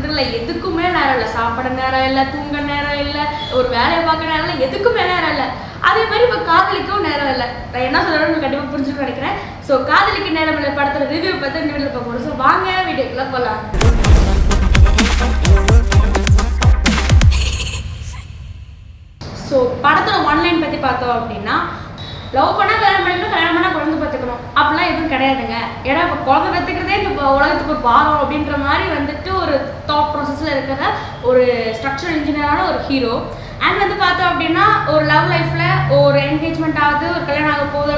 இருக்கிறதுல எதுக்குமே நேரம் இல்லை. சாப்பிட நேரம் இல்லை, தூங்க நேரம் இல்லை, ஒரு வேலையை பார்க்க நேரம் இல்லை, எதுக்குமே நேரம் இல்லை. அதே மாதிரி இப்போ காதலிக்கவும் நேரம் இல்லை. நான் என்ன சொல்கிறேன்னு கண்டிப்பாக புரிஞ்சுக்கணும்னு நினைக்கிறேன். ஸோ காதலிக்கு நேரம் இல்லை படத்தில் ரிவ்யூ பார்த்து இந்த வீடியோவில் பார்க்க போகிறோம். ஸோ வாங்க வீடியோக்குள்ளே போகலாம். ஸோ படத்தோட ஒன்லைன் பற்றி பார்த்தோம் அப்படின்னா, லவ் பண்ணால் கல்யாணம் பண்ணிக்கணும், கல்யாணம் பண்ணால் குழந்தை பார்த்துக்கணும் அப்படிலாம் எதுவும் கிடையாதுங்க. ஏன்னா இப்போ குழந்தை பார்த்துக்கிறதே இந்த உலகத்துக்கு ஒரு பாரம் அப்படின்ற மாதிரி வந்துட்டு ஒரு தாட் ப்ராசஸில் இருக்கிற ஒரு ஸ்ட்ரக்சரல் இன்ஜினியரான ஒரு ஹீரோ. அண்ட் வந்து பார்த்தோம் அப்படின்னா, ஒரு லவ் லைஃப்பில் ஒரு என்கேஜ்மெண்ட் ஆகுது, ஒரு கல்யாணம் ஆக போகுது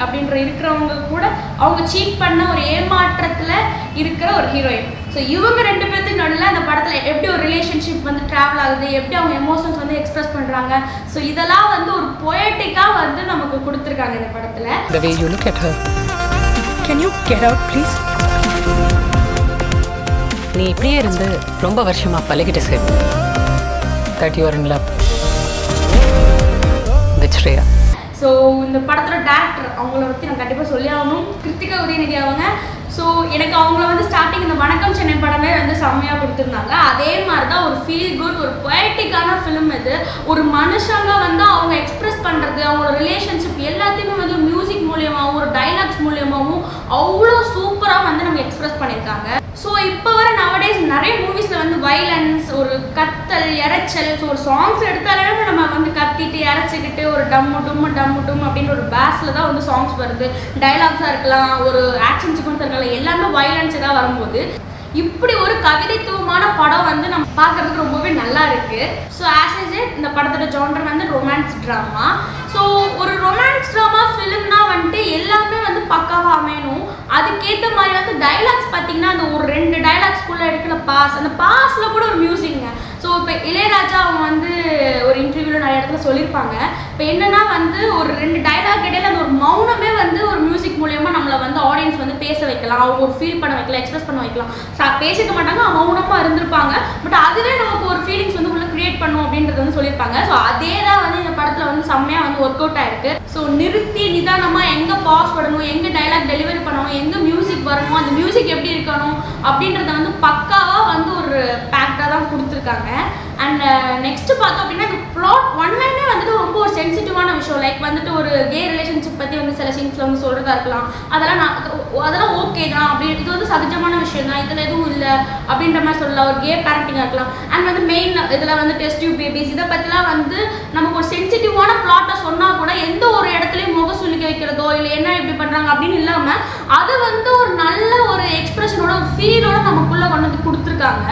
அப்படின்ற இருக்கிறவங்க கூட அவங்க சீட் பண்ண ஒரு ஏமாற்றத்தில் இருக்கிற ஒரு ஹீரோயின். ஸோ இவங்க ரெண்டு பேர்த்துக்கு நடுவில் அந்த படத்தில் எப்படி ஒரு ரிலேஷன்ஷிப் வந்து ட்ராவல் ஆகுது, எப்படி அவங்க எமோஷன்ஸ் வந்து எக்ஸ்பிரஸ் பண்ணுறாங்க. ஸோ இதெல்லாம் வந்து ஒரு பொயட்டிக்காக வந்து நமக்கு கொடுத்துருக்காங்க இந்த படத்தில். The way you look at her. Can you get out please? நீ இப்படியே இருந்து ரொம்ப வருஷமா பழகிட்ட sir. That you are in love with Shreya. So இந்த படத்தோட டேரக்டர் அவங்கள பற்றி நான் கண்டிப்பாக சொல்லி ஆகணும். கிருத்திகா உதயநிதி அவங்க. ஸோ எனக்கு அவங்கள வந்து ஸ்டார்டிங் இந்த வணக்கம் சென்னை படமே வந்து செம்மையாக கொடுத்துருந்தாங்க. அதே மாதிரி தான் ஒரு ஃபீல் குட், ஒரு பொயட்டிக்கான ஃபிலிம் இது. ஒரு மனுஷங்க வந்து அவங்க எக்ஸ்பிரஸ் பண்ணுறது, அவங்களோட ரிலேஷன்ஷிப் எல்லாத்தையுமே வந்து மியூசிக் மூலியமாகவும் ஒரு டைலாக்ஸ் மூலியமாகவும் அவ்வளோ சூப்பராக வந்து நம்ம எக்ஸ்பிரஸ் பண்ணியிருக்காங்க. ஸோ இப்போ வர நவடேஸ் நிறைய மூவிஸில் வந்து வைலன்ஸ், ஒரு கத்தல், இறைச்சல், ஸோ ஒரு சாங்ஸ் எடுத்தாலே நம்ம வந்து கத்திட்டு இறைச்சிக்கிட்டு ஒரு டம்மு டும்மு அப்படின்ற ஒரு பேஸில் தான் வந்து சாங்ஸ் வருது. டைலாக்ஸாக இருக்கலாம், ஒரு ஆக்ஷன் சீக்வன்ஸ் இருக்கலாம், எல்லாமே வைலன்ஸ் தான் வரும்போது இப்படி ஒரு கவிதைத்துவமான படம் வந்து நம்ம பார்க்கறதுக்கு ரொம்பவே நல்லா இருக்கு. ஸோ ஆஸ் ஐ செட், இந்த படத்தோட ஜானர் வந்து ரொமான்ஸ் ட்ராமா. ஸோ ஒரு ரொமான்ஸ் ட்ராமா ஃபிலிம்னா வந்துட்டு எல்லாமே வந்து பக்காவாக அமையணும். அதுக்கேற்ற மாதிரி வந்து டைலாக்ஸ் பார்த்தீங்கன்னா, அந்த ஒரு 2 டைலாக்ஸ்குள்ளே எடுக்கிற பாஸ், அந்த பாஸில் கூட ஒரு மியூசிக்ங்க. ஸோ இப்போ இளையராஜா அவங்க வந்து ஒரு இன்டர்வியூவில் நிறைய இடத்துல சொல்லியிருப்பாங்க. இப்போ என்னன்னா வந்து ஒரு 2 டைலாக் இடையில அந்த ஒரு மௌனமே வந்து ஒரு மியூசிக் மூலயமா நம்மளை வந்து ஆடியன்ஸ் வந்து பேச வைக்கலாம், அவங்க ஒரு ஃபீல் பண்ண வைக்கலாம், எக்ஸ்பிரஸ் பண்ண வைக்கலாம். பேசிக்க மாட்டாங்க, மௌனமாக இருந்திருப்பாங்க, பட் அதுவே நமக்கு ஒரு ஃபீலிங்ஸ் வந்து உள்ள கிரியேட் பண்ணும் அப்படின்றது வந்து சொல்லியிருப்பாங்க. ஸோ அதே தான் வந்து இந்த படத்தில் வந்து செம்மையாக வந்து ஒர்க் அவுட் ஆயிருக்கு. ஸோ நிறுத்தி நிதானமாக எங்கே பாஸ் பண்ணணும், எங்கே டைலாக் டெலிவரி பண்ணணும், எங்கே மியூசிக் வரணும், அந்த மியூசிக் எப்படி இருக்கணும் அப்படின்றத வந்து பக்காவாக வந்து ஒரு பேக்டாக தான் கொடுத்துருக்காங்க. அண்ட் நெக்ஸ்ட் பார்த்தோம் அப்படின்னா, இந்த பிளாட் ஒன்லைனே வந்துட்டு ரொம்ப ஒரு சென்சிட்டிவான விஷயம். லைக் வந்துட்டு ஒரு கே ரிலேஷன்ஷிப் பற்றி வந்து சில சீன்ஸில் வந்து சொல்கிறதா இருக்கலாம். அதெல்லாம் ஓகே தான், அப்படி இது வந்து சகஜமான விஷயம் தான், இதில் எதுவும் இல்லை அப்படின்ற மாதிரி சொல்லலாம். ஒரு கே பேரண்டிங்காக இருக்கலாம். அண்ட் வந்து மெயின் இதில் வந்து டெஸ்ட் டியூப் பேபிஸ் இதை பற்றிலாம் வந்து நமக்கு ஒரு சென்சிட்டிவான பிளாட்டை சொன்னால் கூட எந்த ஒரு இடத்துலையும் முக சுளிக்க வைக்கிறதோ இல்லை என்ன இப்படி பண்ணுறாங்க அப்படின்னு இல்லாமல் அது வந்து ஒரு நல்ல ஒரு எக்ஸ்பிரஷனோட ஒரு ஃபீலோட நமக்குள்ளே கொண்டு வந்து கொடுத்துருக்காங்க.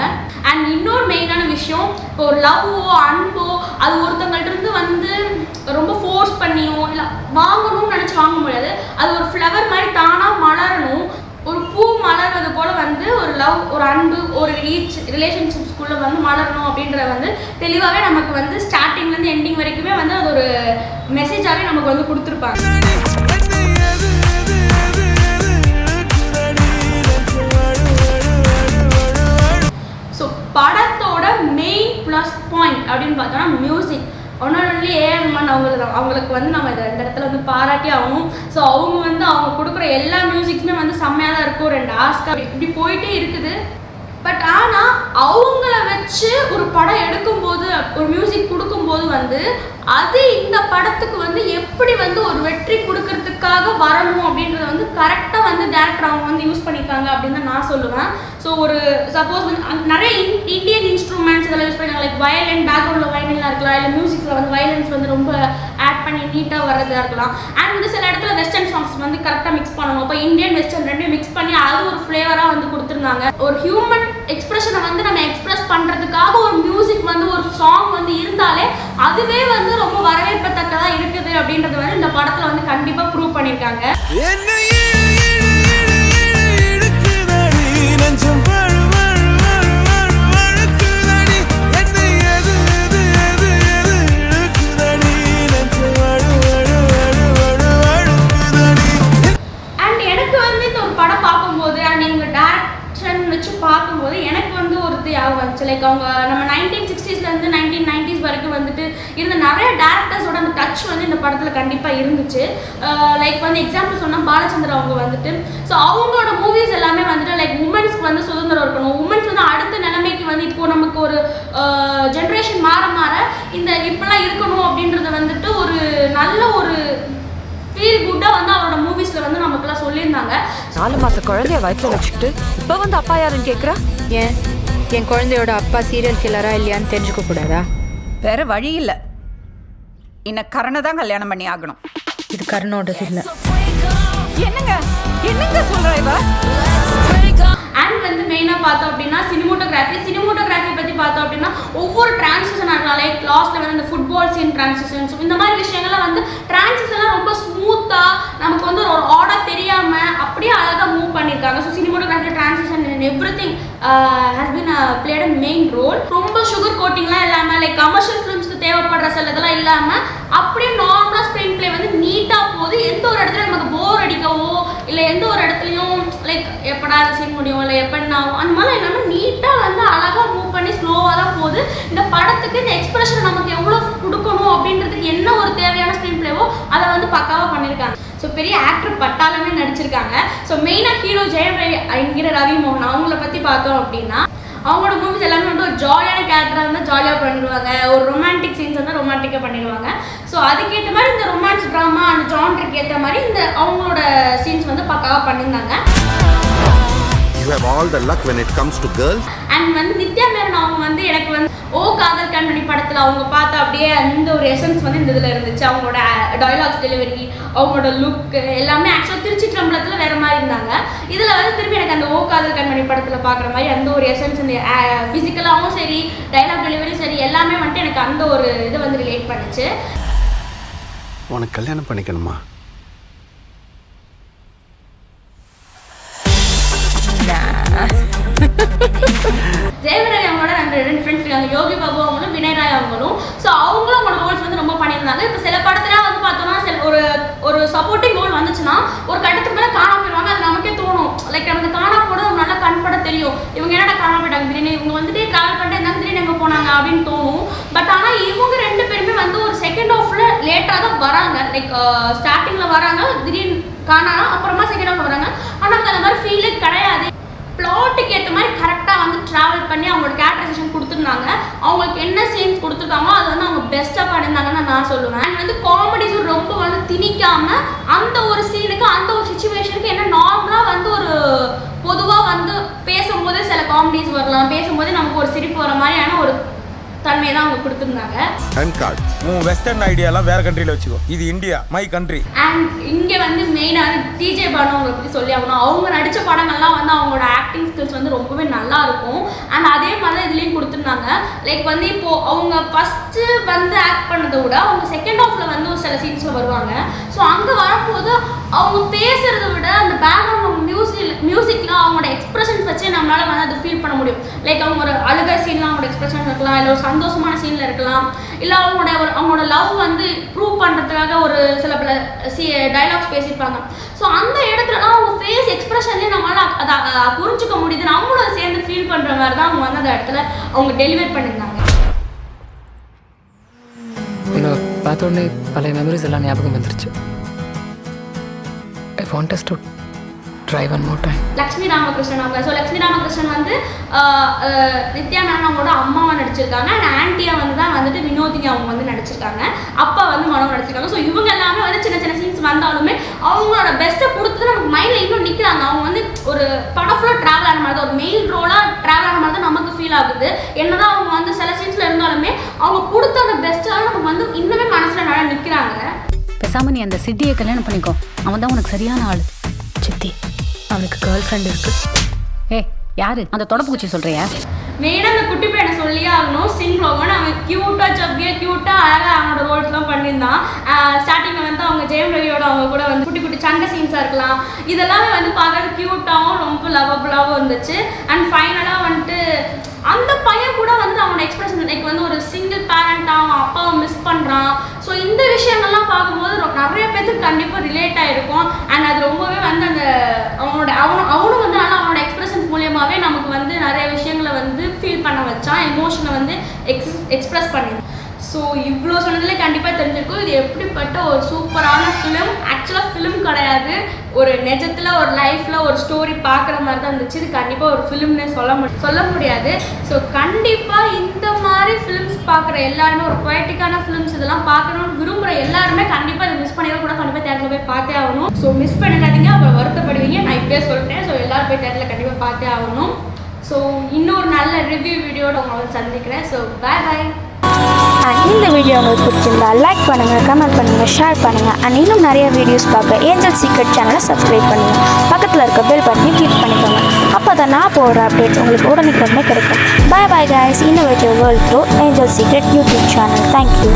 அண்ட் இன்னொரு மெயினான விஷயம், இப்போ ஒரு லவ்வோ அன்போ அது ஒருத்தவங்கள்ட்ட இருந்து வந்து ரொம்ப ஃபோர்ஸ் பண்ணியோ இல்லை வாங்கணும்னு நினச்சி வாங்க முடியாது. அது ஒரு ஃப்ளவர் மாதிரி தானாக மலரணும், ஒரு பூ மலர்வது போல் வந்து ஒரு லவ், ஒரு அன்பு, ஒரு ரிலேஷன்ஷிப்ஸ்குள்ளே வந்து மலரணும் அப்படின்றத வந்து தெளிவாகவே நமக்கு வந்து ஸ்டார்டிங்லேருந்து எண்டிங் வரைக்குமே வந்து அது ஒரு மெசேஜாகவே நமக்கு வந்து கொடுத்துருப்பாங்க. ஸோ படத்தோட மெயின் ப்ளஸ் பாயிண்ட் அப்படின்னு பார்த்தோன்னா மியூசிக். ஒன்னொன்னு ஏஎம்என் அவங்களுக்கு வந்து நம்ம இந்த இடத்துல வந்து பாராட்டி ஆகணும். ஸோ அவங்க வந்து அவங்க கொடுக்குற எல்லா மியூசிக்ஸுமே வந்து செம்மையாக தான் இருக்கும். 2 ஆஸ்கார் இப்படி போயிட்டே இருக்குது. பட் ஆனால் அவங்கள வச்சு ஒரு படம் எடுக்கும்போது, ஒரு மியூசிக் கொடுக்கும்போது வந்து அது இந்த படத்துக்கு வந்து எப்படி வந்து ஒரு வெற்றி கொடுக்கறதுக்காக வரணும் அப்படின்றத வந்து கரெக்டாக வந்து டேரக்டர் அவங்க வந்து யூஸ் பண்ணியிருக்காங்க அப்படின்னு தான் நான் சொல்லுவேன். ஸோ ஒரு சப்போஸ் வந்து நிறைய இந்தியன் இன்ஸ்ட்ருமெண்ட்ஸ் இதெல்லாம் யூஸ் பண்ணியிருக்காங்க. லைக் வயலின், பேக்ரவுண்டில் வயலின்லாம் இருக்கலாம், இல்லை மியூசிக்கில் வந்து வயலன்ஸ் வந்து ரொம்ப ஆட் பண்ணி நீட்டாக வர்றதா இருக்கலாம். அண்ட் வந்து சில இடத்துல வெஸ்டர்ன் சாங்ஸ் வந்து கரெக்டாக மிக்ஸ் பண்ணணும். இப்போ இந்தியன் வெஸ்டர்ன் ரெண்டையும் மிக்ஸ் பண்ணி அது ஒரு ஃப்ளேவராக வந்து கொடுத்துருந்தாங்க. ஒரு ஹியூமன் எக்ஸ்பிரஷனை வந்து நம்ம எக்ஸ்பிரஸ் பண்ணுறதுக்காக ஒரு மியூசிக் வந்து ஒரு சாங் வந்து இருந்தாலே அதுவே வந்து ரொம்ப வரவேற்பத்தக்கதா இருக்குது அப்படின்றது வந்து இந்த படத்துல வந்து கண்டிப்பா ப்ரூவ் பண்ணிருக்காங்க. அண்ட் எனக்கு வந்து இந்த ஒரு படம் பார்க்கும்போது அண்ட் எங்க டைரக்ஷன் வச்சு பார்க்கும்போது எனக்கு வந்து ஒரு ஞாபகம் வந்துச்சு. லைக் அவங்க நம்ம 1960s 1990s வரைக்கும் வந்துட்டு இருந்த நிறைய டேரக்டர்ஸோட அந்த டச் வந்து இந்த படத்தில் கண்டிப்பாக இருந்துச்சு. லைக் வந்து எக்ஸாம்பிள் சொன்னால் பாலச்சந்திரன் அவங்க வந்துட்டு ஸோ அவங்களோட மூவிஸ் எல்லாமே வந்துட்டு லைக் உமன்ஸ்க்கு வந்து சுதந்திரம் இருக்கணும், உமன்ஸ் வந்து அடுத்த நிலைமைக்கு வந்து இப்போ நமக்கு ஒரு ஜென்ரேஷன் மாற மாற இந்த இப்பெல்லாம் இருக்கணும் அப்படின்றத வந்துட்டு ஒரு நல்ல ஒரு ஃபீல் குட்டாக வந்து அவரோட மூவிஸில் வந்து நமக்குலாம் சொல்லியிருந்தாங்க. 4 மாத குழந்தைய வயிற்றுல வச்சுக்கிட்டு இப்போ வந்து அப்பா யாருன்னு கேட்குறா. ஏன் என் குழந்தையோட அப்பா சீரியல் கில்லரா இல்லையான்னு தெரிஞ்சுக்க கூடாதா? வேற வழி இல்லை, இன்னும் கரணை தான் கல்யாணம் பண்ணி ஆகணும். இது கரணோடது இல்லை. என்னங்க என்னங்க சொல்றா இவ? அண்ட் வந்து மெயினாக பார்த்தோம் அப்படின்னா சினிமோட்டோகிராஃபி பற்றி பார்த்தோம் அப்படின்னா ஒவ்வொரு டிரான்சிஷன் ஆகலாம். லைக் லாஸ்ட்டில் வந்து இந்த ஃபுட்பால் சீன் டிரான்சிஷன்ஸ் இந்த மாதிரி விஷயங்கள்லாம் வந்து டிரான்சிஷன்லாம் ரொம்ப ஸ்மூத்தாக நமக்கு வந்து ஒரு ஆர்டர் தெரியாமல் அப்படியே அழகாக மூவ் பண்ணியிருக்காங்க. So cinematography transition in everything has been played a main role. ரொம்ப சுகர் கோட்டிங்லாம் இல்லாமல் லைக் கமர்ஷியல் ஃபிலிம்ஸ்க்கு தேவைப்படுற சில இதெல்லாம் இல்லாமல் அப்படியே நார்மலாக ஸ்க்ரீன் பிளே வந்து நீட்டாக போகுது. எந்த ஒரு இடத்துல நமக்கு போர் அடிக்கவோ இல்லை எந்த ஒரு இடத்துலையும் லைக் எப்படா அதை சீன் முடியும் இல்லை எப்படின்னா அந்த மாதிரி இல்லாமல் நீட்டாக வந்து அழகாக மூவ் பண்ணி ஸ்லோவாக தான் போகுது. இந்த படத்துக்கு இந்த எக்ஸ்பிரஷன் நமக்கு எவ்வளோ கொடுக்கணும் அப்படின்றதுக்கு என்ன ஒரு தேவையான ஸ்க்ரீன் பிளேவோ அதை வந்து பக்காவாக பண்ணியிருக்காங்க. ஸோ பெரிய ஆக்டர் பட்டாளமே நடிச்சிருக்காங்க. ஸோ மெயினாக ஹீரோ ஜெயம் ரவி என்கிற ரவி மோகன் அவங்கள பற்றி பார்த்தோம் அப்படின்னா அவங்களோட மூவிஸ் எல்லாமே வந்து ஒரு ஜாலியான கேரக்டராக இருந்தால் ஜாலியாக பண்ணிடுவாங்க, ஒரு ரொமான்டிக் சீன்ஸ் வந்து ரொமான்டிக்காக பண்ணிடுவாங்க. ஸோ அதுக்கேற்ற மாதிரி இந்த ரொமான்ஸ் ட்ராமா அந்த ஜான்ருக்கு ஏற்ற மாதிரி இந்த அவங்களோட சீன்ஸ் வந்து பக்காவாக பண்ணியிருந்தாங்க. You have all the luck when it comes to girls. And வந்து நித்யா மேரன் அவங்க வந்து எனக்கு வந்து ஓ காதல் கண்மணி படத்தில் அவங்க பார்த்த அப்படியே அந்த ஒரு எசன்ஸ் வந்து இந்த இதில் இருந்துச்சு. அவங்களோட டயலாக்ஸ் டெலிவரி, அவங்களோட லுக் எல்லாமே ஆக்சுவலாக திருச்சி ட்ரம்பலத்தில் வேறு மாதிரி இருந்தாங்க. இதில் வந்து திரும்பி எனக்கு அந்த ஓ காதல் கண்மணி படத்தில் பார்க்குற மாதிரி அந்த ஒரு எசன்ஸ் இந்த ஃபிசிக்கலாகவும் சரி டயலாக் டெலிவரியும் சரி எல்லாமே வந்துட்டு எனக்கு அந்த ஒரு இதை வந்து ரிலேட் பண்ணிச்சு. உனக்கு கல்யாணம் பண்ணிக்கணுமா? ஜெயவரவி அவங்களோட ரெண்டு ஃப்ரெண்ட்ஸ் இருக்காங்க, யோகி பாபு அவங்களும் வினய் ராய் அவங்களும். ஸோ அவங்களும் அவங்களோட ரோல்ஸ் வந்து ரொம்ப பண்ணியிருந்தாங்க. இப்போ சில படத்துல வந்து பார்த்தோம்னா ஒரு சப்போர்ட்டிங் ரோல் வந்துச்சுன்னா ஒரு கட்டத்துக்கு மேலே காணாம போயிடுவாங்க. அது நமக்கே தோணும் லைக் நம்ம காணாம போட நல்லா கண்பட தெரியும் இவங்க என்னடா காணாம போயிட்டாங்க திடீர்னு இவங்க வந்துட்டு ட்ராவல் பண்ணிட்டு இருந்தாங்க திடீர்னு எங்கே போனாங்க அப்படின்னு தோணும். பட் ஆனால் இவங்க 2 பேருமே வந்து ஒரு செகண்ட் ஹாஃப்ல லேட்டாக தான் வராங்க. லைக் ஸ்டார்டிங்கில் வராங்க திடீர்னு காணாம அப்புறமா செகண்ட் ஹாஃப் வராங்க. ஆனால் நமக்கு அந்த மாதிரி ஃபீலே கிடையாது. பிளாட்டுக்கு ஏற்ற மாதிரி கரெக்டாக வந்து ட்ராவல் பண்ணி அவங்களோட கேரக்டரைசேஷன் கொடுத்துருந்தாங்க. அவங்களுக்கு என்ன சீன்ஸ் கொடுத்துருக்காங்களோ அது வந்து அவங்க பெஸ்ட்டாக பண்ணியிருந்தாங்கன்னு நான் சொல்லுவேன். அண்ட் வந்து காமெடிஸும் ரொம்ப வந்து திணிக்காமல் அந்த ஒரு சீனுக்கு அந்த ஒரு சுச்சுவேஷனுக்கு என்ன நார்மலாக வந்து ஒரு பொதுவாக வந்து பேசும்போதே சில காமெடிஸ் வரலாம், பேசும்போதே நமக்கு ஒரு சிரிப்பு வர மாதிரியான ஒரு தன்மையை தான் அவங்க கொடுத்துருந்தாங்க. வெஸ்டர்ன் ஐடியாலாம் வேற கண்ட்ரியில் வச்சுக்கோ, இது இந்தியா மை கண்ட்ரி. அண்ட் இங்கே வந்து மெயினாக வந்து டிஜே பானு அவங்களை பற்றி சொல்லி ஆகணும். அவங்க நடித்த படங்கள்லாம் வந்து அவங்களோட ஆக்டிங் ஸ்கில்ஸ் வந்து ரொம்பவே நல்லா இருக்கும். அண்ட் அதே மாதிரி தான் இதுலேயும் கொடுத்துருந்தாங்க. லைக் வந்து இப்போது அவங்க ஃபஸ்ட்டு வந்து ஆக்ட் பண்ணதை விட அவங்க செகண்ட் ஹாஃபில் வந்து ஒரு சில சீன்ஸில் வருவாங்க. ஸோ அங்கே வரும்போது அவங்க பேசுகிறத விட அந்த பேக்ரவுண்ட் மியூசிக்கில் அவங்களோட எக்ஸ்பிரஷன்ஸ் வச்சு நம்மளால் வந்து அதை ஃபீல் பண்ண முடியும். லைக் அவங்க ஒரு அழுகை சீனில் அவங்களோட எக்ஸ்பிரஷன் இருக்கலாம், இல்லை ஒரு சந்தோஷமான சீனில் இருக்கலாம், இல்லை அவங்களோட லவ் வந்து ப்ரூவ் பண்ணுறதுக்காக ஒரு சில பல டைலாக்ஸ் பேசியிருப்பாங்க. ஸோ அந்த இடத்துலலாம் அவங்க ஃபேஸ் எக்ஸ்பிரஷன்லேயே நம்மளால் அதை புரிஞ்சுக்க முடியுது. நம்மளும் அதை சேர்ந்து ஃபீல் பண்ணுற மாதிரி தான் அவங்க வந்து அந்த இடத்துல அவங்க டெலிவர் பண்ணியிருந்தாங்க. உன்னை பார்த்த உடனே பழைய மெமரிஸ் எல்லாம் ஞாபகம் வந்துருச்சு. I want us to try one more time. Lakshmi Ramakrishnan அவங்க. ஸோ லக்ஷ்மி ராமகிருஷ்ணன் வந்து நித்யா மேனன் அவங்களோட அம்மாவை நடிச்சிருக்காங்க. அண்ட் ஆன்ட்டியாக வந்து தான் வந்துட்டு வினோதினி அவங்க வந்து நடிச்சிருக்காங்க. அப்பா வந்து மனோ நடிச்சிருக்காங்க. ஸோ இவங்க எல்லாமே வந்து சின்ன சின்ன சீன்ஸ் வந்தாலுமே அவங்களோட பெஸ்ட்டை கொடுத்து நமக்கு மைண்டில் இன்னும் நிற்கிறாங்க. அவங்க வந்து ஒரு படம் ஃபுல்லாக ட்ராவல் ஆன மாதிரி தான், ஒரு மெயின் ரோலாக ட்ராவல் ஆன மாதிரி தான் நமக்கு ஃபீல் ஆகுது. என்னதான் அவங்க வந்து சில சீன்ஸில் இருந்தாலுமே அவங்க கொடுத்த அந்த பெஸ்ட்டாக நமக்கு வந்து இன்னுமே மனசில் நல்லா நிற்கிறாங்க. பேசாம நீ அந்த சிட்டியை கல்யாணம் பண்ணிக்கோ, அவன் தான் உனக்கு சரியான ஆள். சித்தி அவனுக்கு கேர்ள் ஃப்ரெண்ட் இருக்கு. யாரு அந்த தொடப்பூச்சி சொல்றியா? மெயினாக அந்த குட்டி பையனை சொல்லியே ஆகணும். சிங்ரோவன் அவன் க்யூட்டாக சப்பியாக க்யூட்டாக அழகாக அவனோட ரோல்ஸ்லாம் பண்ணியிருந்தான். ஸ்டார்டிங்கில் வந்து அவங்க ஜெயம் ரவியோட அவங்க கூட வந்து குட்டி குட்டி சண்டை சீன்ஸாக இருக்கலாம், இதெல்லாமே வந்து பார்க்கறது க்யூட்டாகவும் ரொம்ப லவபுளாகவும் இருந்துச்சு. அண்ட் ஃபைனலாக வந்துட்டு அந்த பையன் கூட வந்து அவனோட எக்ஸ்பிரஷன் லைக் வந்து ஒரு சிங்கிள் பேரண்டாக அவன் அப்பாவை மிஸ் பண்ணுறான். ஸோ இந்த விஷயங்கள்லாம் பார்க்கும்போது நிறைய பேருக்கு கண்டிப்பாக ரிலேட் ஆகிருக்கும். அண்ட் அது ரொம்பவே வந்து அந்த அவனும் வந்து ஆனால் அவனோட எக்ஸ்பிரஷன்ஸ் மூலியமாகவே நமக்கு வந்து நிறைய விஷயங்களை வந்து ஃபீல் பண்ண வச்சான், எமோஷனை வந்து எக்ஸ்பிரஸ் பண்ணியிருந்தான். ஸோ இவ்வளோ சொன்னதுல கண்டிப்பாக தெரிஞ்சிருக்கும் இது எப்படிப்பட்ட ஒரு சூப்பரான ஃபிலிம். ஆக்சுவலாக ஃபிலிம் கிடையாது, ஒரு நிஜத்தில் ஒரு லைஃப்பில் ஒரு ஸ்டோரி பார்க்குற மாதிரி தான் இருந்துச்சு. இது கண்டிப்பாக ஒரு ஃபிலிம்னே சொல்ல முடியாது. ஸோ கண்டிப்பாக இந்த மாதிரி ஃபிலிம்ஸ் பார்க்குற எல்லாருமே, ஒரு பொயட்டிக்கான ஃபிலிம்ஸ் இதெல்லாம் பார்க்கணும்னு விரும்புகிற எல்லாருமே கண்டிப்பாக இதை மிஸ் பண்ணிட கூட கண்டிப்பாக தேட்டரில் போய் பார்த்தே ஆகணும். ஸோ மிஸ் பண்ணிடாதீங்க, அப்புறம் வருத்தப்படுவீங்க. நான் இப்போயே சொல்லிட்டேன். ஸோ எல்லோரும் போய் தேட்டரில் கண்டிப்பாக பார்த்தே ஆகணும். ஸோ இன்னொரு நல்ல ரிவ்யூ வீடியோட உங்களை சந்திக்கிறேன். ஸோ பாய் பாய். இந்த வீடியோ உங்களுக்கு பிடிச்சிருந்தா லைக் பண்ணுங்கள், கமெண்ட் பண்ணுங்கள், ஷேர் பண்ணுங்கள். அண்ட் இன்னும் நிறைய வீடியோஸ் பார்க்க ஏஞ்சல் சீக்ரெட் சேனலை சப்ஸ்கிரைப் பண்ணுங்கள். பக்கத்தில் இருக்க பெல் பட்டனை கிளிக் பண்ணிக்கோங்க. அப்போ தான் நான் போடுற அப்டேட்ஸ் உங்களுக்கு உடனே கிடைக்கும். Bye bye guys. Innovative world through angel secret YouTube channel. Thank you.